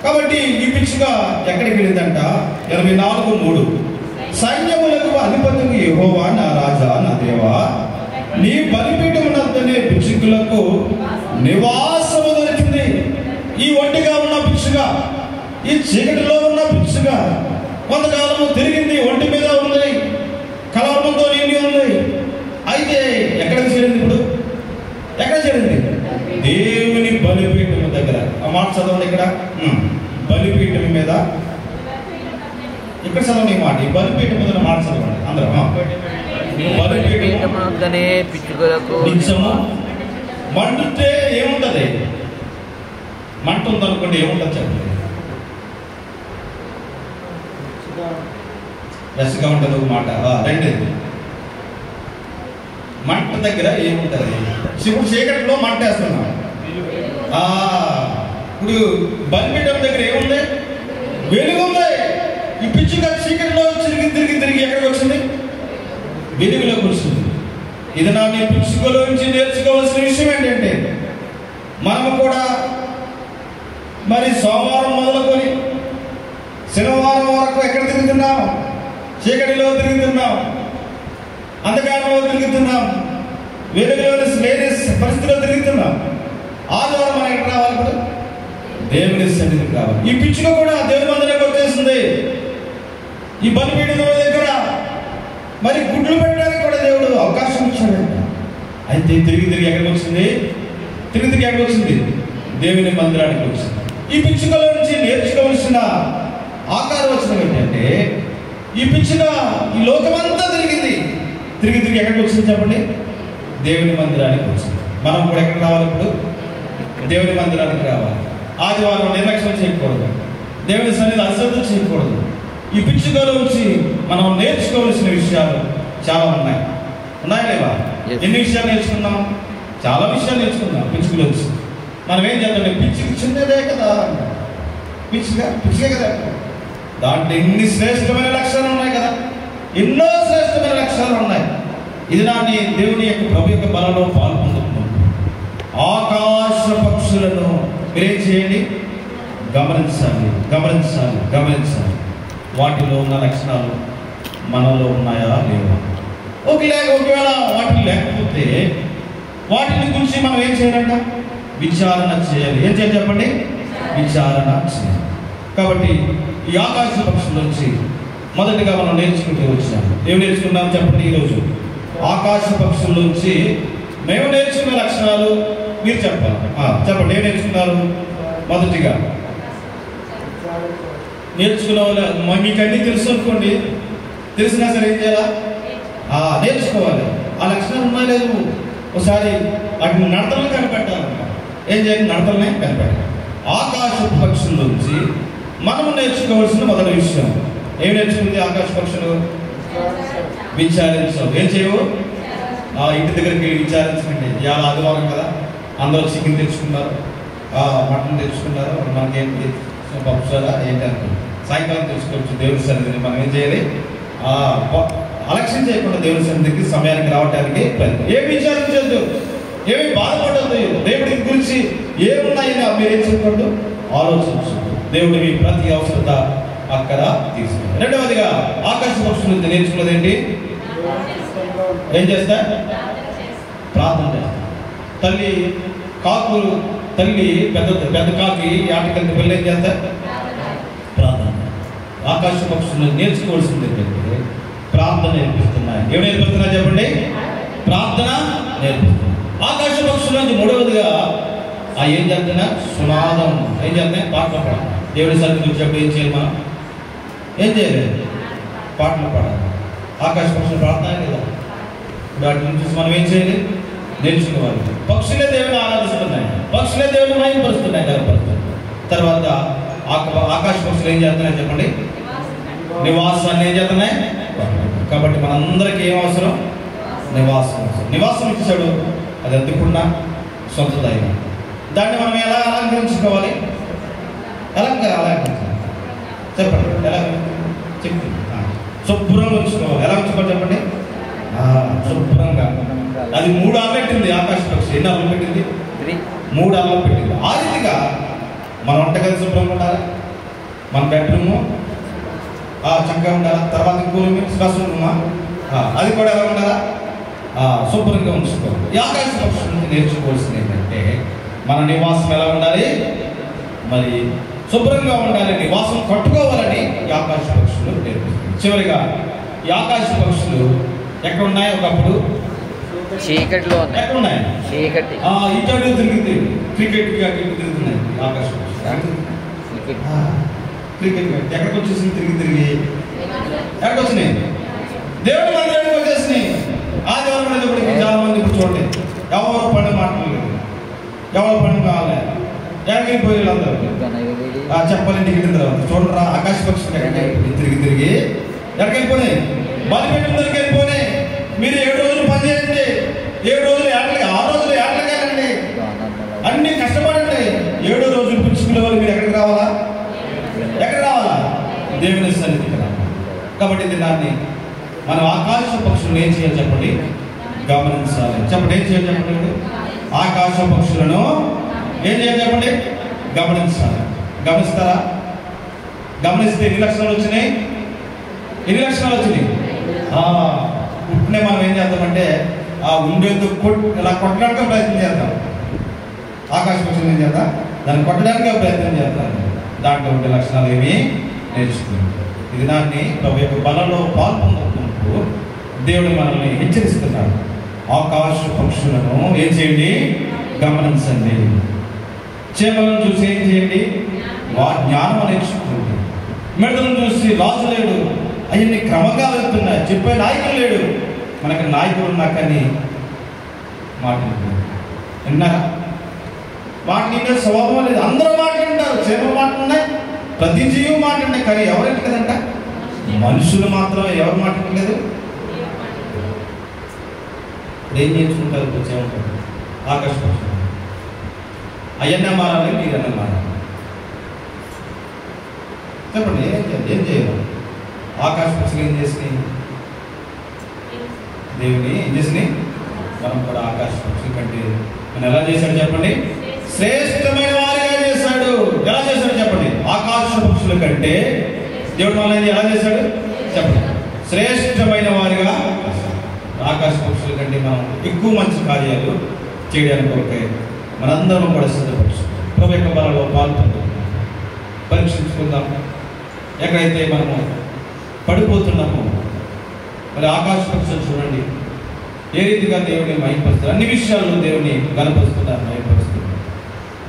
కాబట్టి ఈ పిచ్చుక ఎక్కడికి వెళ్ళిందంట? 84:3 సైన్యములకు అధిపతికి యెహోవా నా రాజా నా దేవా, నీ బలిపీఠం నందనే పిచ్చుకలకు నివాసము దొరికింది. ఈ ఒంటిగా ఉన్న పిచ్చుక, ఈ చీకటిలో ఉన్న పిచ్చుక కొంతకాలము తిరిగింది, ఒంటి మీద ఉంది, కలవరంతో నిండి ఉంది. అయితే ఎక్కడికి చేరింది? ఇప్పుడు ఎక్కడ చేరింది? దేవుని బలిపీఠం దగ్గర. ఆ మాట చదవండి. ఇక్కడ బలిపీఠం మీద, ఇక్కడ చదవండి మాట. ఈ బలిపీఠం మీద మాట చదవండి అందరం. నిజము మండుతే ఏముంటది? మంట ఉందనుకోండి, ఏముంటుంది చెప్పండి? రసిగా ఉంటుంది ఒక మాట. రెండేది మంట దగ్గర ఏముంటుంది? ఇప్పుడు చీకటిలో మంట వేస్తున్నాం. ఇప్పుడు బలిపీఠం దగ్గర ఏముంది? వెలుగు ఉంది. ఈ పిచ్చుక చీకటిలో తిరిగి తిరిగి తిరిగి ఎక్కడికి వచ్చింది? వెలుగులోకి వచ్చింది. ఇది నా మీ పిచ్చుకలో నుంచి నేర్చుకోవాల్సిన విషయం ఏంటంటే, మనము కూడా మరి సోమవారం మొదలుకొని శనివారం వరకు ఎక్కడ తిరుగుతున్నాం? చీకటిలో తిరుగుతున్నాం, అంధకారంలో తిరుగుతున్నాం, వెలుగులోని లేని పరిస్థితిలో తిరుగుతున్నాం. ఆదివారం మనం ఎక్కడ రావాలి? ఇప్పుడు దేవుని సన్నిధికి రావాలి. ఈ పిచ్చుక కూడా దేవుని మందిరానికి వచ్చేసింది. ఈ బలిపీఠం దగ్గర మరి గుడ్లు పెట్టడానికి కూడా దేవుడు అవకాశం ఇచ్చాడంట. అయితే తిరిగి తిరిగి ఎక్కడికి వచ్చింది? తిరిగి తిరిగి ఎక్కడికి వచ్చింది? దేవుని మందిరానికి వచ్చింది. ఈ పిచ్చుకలో నుంచి నేర్చుకోవాల్సిన ఆకారం వచ్చిన ఏంటంటే, ఈ పిచ్చుక ఈ లోకమంతా తిరిగింది, తిరిగి తిరిగి ఎక్కడికి వచ్చింది చెప్పండి? దేవుని మందిరానికి వచ్చింది. మనం కూడా ఎక్కడ రావాలి? ఇప్పుడు దేవుని మందిరానికి రావాలి. ఆదివారం నిర్లక్ష్యం చేయకూడదు, దేవుని సన్నిధి అశ్రద్ధ చేయకూడదు. ఈ పిచ్చుకలో నుంచి మనం నేర్చుకోవాల్సిన విషయాలు చాలా ఉన్నాయా లేవా? ఎన్ని విషయాలు నేర్చుకున్నాం? చాలా విషయాలు నేర్చుకున్నాం పిచ్చుకలో వచ్చి. మనం ఏం చేద్దాం? పిచ్చుకి చిన్నదే కదా, పిచ్చుకే కదా. దాంట్లో ఎన్ని శ్రేష్టమైన లక్షణాలు ఉన్నాయి కదా, ఎన్నో శ్రేష్టమైన లక్షణాలు ఉన్నాయి. ఇది నాని దేవుని యొక్క ప్రభు యొక్క బలంలో పాల్పొందుతున్నాం. ఆకాశ పక్షులను మీరేం చేయండి? గమనించాలి, గమనించాలి, గమనించాలి. వాటిలో ఉన్న లక్షణాలు మనలో ఉన్నాయా లేవా? ఒకవేళ వాటిని లేకపోతే వాటిని గురించి మనం ఏం చేయాలంట? విచారణ చేయాలి. ఏం చేయాలి చెప్పండి? విచారణ చేయాలి. కాబట్టి ఈ ఆకాశ పక్షుల నుంచి మొదటిగా మనం నేర్చుకుంటూ వచ్చాము. ఏం నేర్చుకున్నాం చెప్పండి? ఈరోజు ఆకాశ పక్షుల నుంచి మేము నేర్చుకున్న లక్షణాలు మీరు చెప్పాలి. చెప్పండి, ఏం నేర్చుకున్నారు? మొదటిగా నేర్చుకున్న వాళ్ళు మీకు అన్నీ తెలుసు అనుకోండి, తెలిసినా సరే ఏం చేయాలా? నేర్చుకోవాలి. ఆ లక్షణాలు ఉన్నా లేదు ఒకసారి వాటిని నడతలను కనిపెట్టాలన్నమాట. ఏం చేయాలి? నడతలనే కనిపెట్టాలి. ఆకాశ పక్షుల నుంచి మనము నేర్చుకోవాల్సిన మొదటి విషయం ఏం నేర్చుకుంది ఆకాశ పక్షులు? విచారించవు. ఏం చేయవు? ఇంటి దగ్గరికి విచారించకండి. ఇవాళ ఆదివారం కదా, అందరూ చికెన్ తెచ్చుకున్నారు, మటన్ తెచ్చుకున్నారు, మనకేంటి పప్పుసారా ఏంటి అనుకోండి, సాయంకాలం తెచ్చుకోవచ్చు దేవుడి సన్నిధిని. మనం ఏం చేయాలి? అలక్ష్యం చేయకుండా దేవుడి సన్నిధికి సమయానికి రావడానికి ప్రయత్నం. ఏమి విచారించద్దు, ఏమి బాధపడద్దు. దేవుడి గురించి ఏమున్నాయని మీరు ఏం చెప్పండు? ఆలోచించు. దేవుడి మీ ప్రతి అవసరత అక్కడ తీసుకుంటారు. రెండవదిగా ఆకాశ పక్షుల నుంచి నేర్చుకున్నది ఏంటి? ఏం చేస్తా? ప్రార్థన చేస్తా. తల్లి పెద్ద కాకి ఆటకెళ్తే పిల్లలు ఏం చేస్తా? ప్రార్థన. ఆకాశ పక్షులు నేర్చుకోవాల్సింది ఏంటంటే ప్రార్థన నేర్పిస్తున్నాయి. ఏమి నేర్పిస్తున్నాయి చెప్పండి? ప్రార్థన నేర్పిస్తున్నాయి. ఆకాశ పక్షుల నుంచి మూడవదిగా ఏం చేస్తున్నా? సునాదం. ఏం చేస్తున్నాయి? పాటలు పాడాలి. దేవుడి సన్నిధికి వచ్చేప్పుడు ఏం చేయాలి? మనం ఏం చేయలేదు, పాటలు పాడాలి. ఆకాశ పక్షులు ప్రార్థన లేదా? వాటి నుంచి మనం ఏం చేయాలి? నేర్చుకోవాలి. పక్షులే దేవుని ఆరాధిస్తున్నాయి, పక్షులే దేవుని మహిమపరుస్తున్నాయి, గర్వపరుస్తున్నాయి. తర్వాత ఆకాశ పక్షులు ఏం చేస్తున్నాయి చెప్పండి? నివాసాన్ని ఏం చేస్తున్నాయి? కాబట్టి మనందరికీ ఏం అవసరం? నివాసం అవసరం. నివాసం ఇచ్చాడు, అది ఎందుకున్నా సొంతదైన. దాన్ని మనం ఎలా అలంకరించుకోవాలి? అలంకరించాలి. చెప్పండి ఎలా చెప్పండి? శుభ్రంగా ఉంచుకోవాలి. ఎలా ఉంచుకోవాలి చెప్పండి? శుభ్రంగా. అది 3 ఆలు పెట్టింది ఆకాశ పక్షి. ఎన్ని ఆలు పెట్టింది? 3 ఆలు పెట్టింది. ఆ రీతిగా మన వంటగది శుభ్రంగా ఉండాలి, మన బెడ్రూము చక్కగా ఉండాలి. తర్వాత రూమా అది కూడా ఎలా ఉండాలా? శుభ్రంగా ఉంచుకోవాలి. ఈ ఆకాశ పక్షుల నుంచి నేర్చుకోవాల్సింది ఏంటంటే మన నివాసం ఎలా ఉండాలి? మరి శుభ్రంగా ఉండాలి, నివాసం కట్టుకోవాలని ఈ ఆకాశ పక్షులు నేర్పిస్తుంది. చివరిగా ఈ ఆకాశ పక్షులు ఎక్కడ ఉన్నాయి? ఒకప్పుడు చీకటిలో ఎక్కడ ఉన్నాయి? చీకటి. ఇటు తిరిగింది. క్రికెట్ తిరుగుతున్నాయి ఆకాశ పక్షులు. క్రికెట్ ఎక్కడికి వచ్చేసింది? తిరిగి ఎక్కడికి వచ్చినాయి? దేవుడి మందిరానికి వచ్చేసినాయి. ఆదివారం అనేటప్పటికి చాలా మంది కూర్చోండి, ఎవరు పని మాట్లాడలేదు, ఎవరు పని కావాలి, ఎక్కడికి పోయి అందరూ చెప్పాలి. ఇంటికి వెళ్ళిన తర్వాత చూడరా ఆకాశ పక్షులు తిరిగి ఎక్కడికి వెళ్ళిపోయినాయి? బలిపెట్టిన దగ్గరికి వెళ్ళిపోయినాయి. మీరు 7 రోజులు పని చేయండి, 7 రోజులు 6 రోజులు ఏటలకి వెళ్ళండి, అన్ని కష్టపడండి. 7వ రోజు పుచ్చుకునే వాళ్ళు మీరు ఎక్కడికి రావాలా? ఎక్కడ రావాలా? దేవుని సన్నిధికి రావాలి. కాబట్టి దాన్ని మనం ఆకాశ పక్షులను ఏం చేయాలి చెప్పండి? గమనించాలి. చెప్పండి, ఏం చేయాలి చెప్పండి? ఆకాశ పక్షులను ఏం చేయాలి చెప్పండి? గమనించాలి. గమనిస్తారా? గమనిస్తే ఎన్ని లక్షణాలు వచ్చినాయి? పుట్టినే మనం ఏం చేద్దామంటే ఉండేందుకు ఇలా కొట్టడానికి ప్రయత్నం చేద్దాం. ఆకాశ పక్షులు ఏం చేద్దాం? దాన్ని కొట్టడానికి ప్రయత్నం చేద్దాం. దాంట్లో ఉండే లక్షణాలు ఏమి నేర్చుకుంటాం. ఇది దాన్ని ప్రభు యొక్క బలంలో పాల్పొందుకుంటూ దేవుడు మనల్ని హెచ్చరిస్తున్నాడు. ఆకాశ పక్షులను ఏం చేయండి? గమనించండి. చేపలను చూసి ఏం చేయండి? జ్ఞానం నేర్చుకోండి. మెడలను చూసి రాజు లేడు, అవన్నీ క్రమంగా వెళ్తున్నాయి. చెప్పే నాయకులు లేడు. మనకి నాయకులు ఉన్నా కానీ మాటలు విన్నారా? మాట నిండే స్వభావం లేదు. అందరూ మాట్లాడినారు, చేపలు మాట్లాడినాయి, ప్రతి జీవి మాట్లాడినాయి. కానీ ఎవరంటే కదంట? మనుషులు మాత్రమే. ఎవరు మాట్లాడలేదు? ఏం నేర్చుకుంటారు? వచ్చేమంటారు ఆకాశ పక్షులు. అవన్నీ మారాలి, మీరన్నా మారాలి. చెప్పండి, ఏం చేయాలి? ఆకాశ పక్షులు ఏం చేసినాయి? దేవుని ఏం చేసినాయి? మనం కూడా ఆకాశ పక్షుల కంటే మనం ఎలా చేశాడు చెప్పండి? శ్రేష్టమైన వారిగా చేశాడు. ఎలా చేశాడు చెప్పండి? ఆకాశ పక్షుల కంటే దేవుడు మనల్ని ఎలా చేశాడు చెప్పండి? శ్రేష్టమైన వారిగా. ఆకాశ పక్షుల కంటే మనం ఎక్కువ మంచి కార్యాలు చేయడానికి ఒకటే మనందరం కూడా సిద్ధపరుచు. ప్రభు యొక్క బలంలో పాల్పొందుతాం. పరీక్షించుకుందాం. ఎక్కడైతే మనము పడిపోతున్నామో మరి ఆకాశ పక్షులు చూడండి ఏ రీతిగా దేవుని మహిమపరుస్తారు. అన్ని విషయాల్లో దేవుని గణపరుస్తున్నారు, మహిమపరుస్తున్నారు.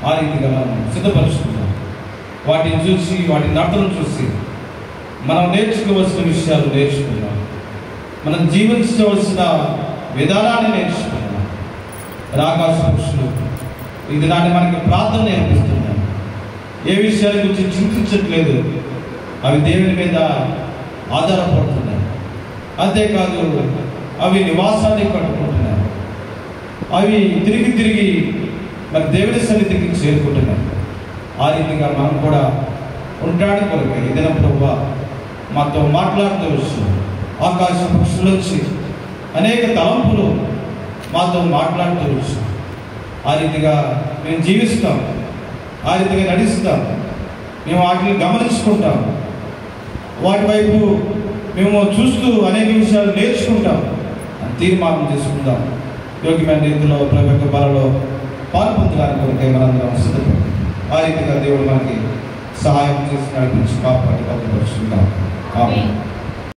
ఆ రీతిగా మనం సిద్ధపరుచుకుందాం. వాటిని చూసి వాటి నటనను చూసి మనం నేర్చుకోవలసిన విషయాలు నేర్చుకుందాం. మనం జీవించవలసిన విధానాన్ని నేర్చుకుందాం. ఆకాశ పక్షులు ఇది దాన్ని మనకి ప్రార్థన నేర్పిస్తున్నాయి. ఏ విషయాల గురించి చింతించట్లేదు, అవి దేవుని మీద ఆధారపడుతున్నాయి. అంతేకాదు అవి నివాసాన్ని కట్టుకుంటున్నాయి. అవి తిరిగి తిరిగి మరి దేవుని సన్నిధికి చేరుకుంటున్నాయి. ఆ రీతిగా మనం కూడా ఉంటాడు కొరకు ఏదైనా ప్రభువా మాతో మాట్లాడుతూ వచ్చు. ఆకాశ పక్షులు వచ్చి అనేక తలంపులు మాతో మాట్లాడుతూ వచ్చు. ఆ రీతిగా మేము జీవిస్తాం, ఆ రీతిగా నడుస్తాం. మేము వాటిని గమనించుకుంటాం, వాటి వైపు మేము చూస్తూ అనేక విషయాలు నేర్చుకుంటాం అని తీర్మానం చేసుకుందాం. యోగ్యమైన రీతిలో ప్రభు యొక్క బలలో పాల్పొందడానికి కొరకే మనందరం సిద్ధపడి ఆ రీతిగా దేవుడు మనకి సహాయం చేసి నడిపించి కాపాడి భద్రపరుచుకుందాం. ఆమేన్.